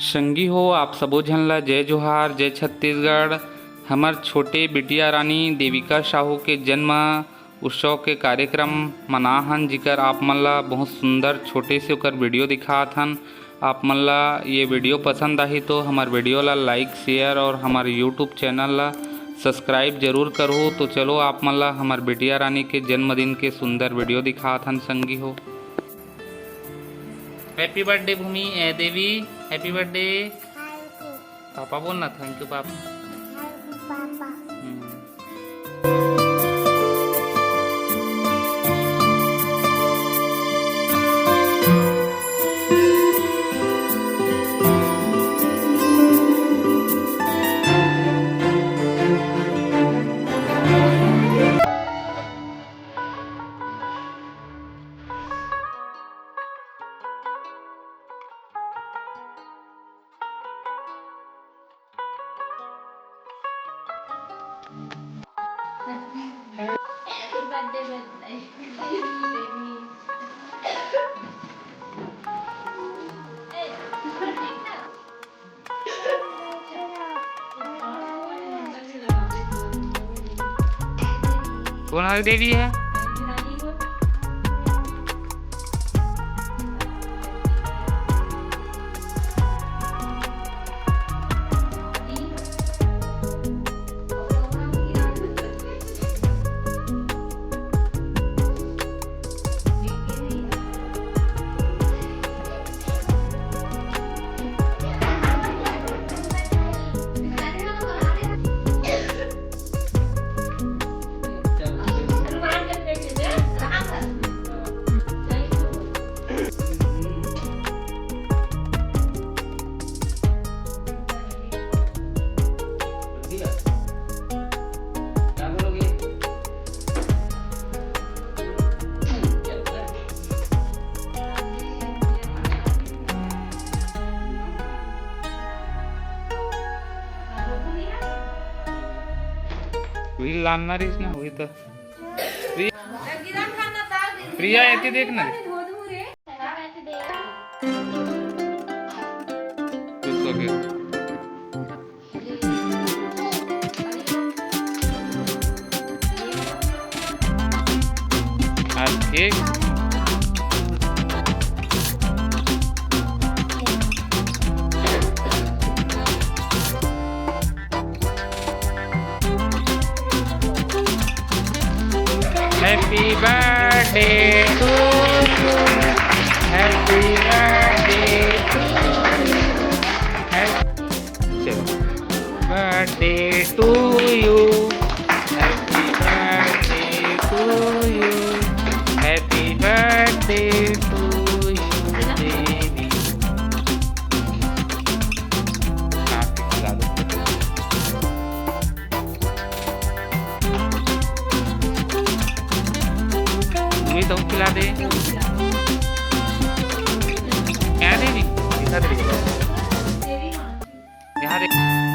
संगी हो आप सबो झन ला जय जोहार जय छत्तीसगढ़। हमर छोटे बिटिया रानी देविका साहू के जन्म उत्सव के कार्यक्रम मना हन, जिकर आप मन ला बहुत सुंदर छोटे से ओकर वीडियो दिखात हन। आप मन ला ये वीडियो पसंद आही तो हमार वीडियो ला लाइक शेयर और हमारे यूट्यूब चैनल ला सब्सक्राइब जरूर करो। तो चलो आप मन ला हमार बिटिया रानी के जन्मदिन के सुंदर वीडियो दिखात हन संगी हो। हैप्पी बर्थडे भूमि ए देवी, हैप्पी बर्थडे। पापा बोलना थैंक यू पापा। कौन हमारी देवी है? वील लावणार आहेस ना होई तर प्रिया येते देख ना। Cake Happy birthday to you. Happy birthday to you. Happy birthday to you. Happy birthday to you. Happy birthday to you, baby. तो खिला दे क्या देवी, दिखा दे यहाँ दे।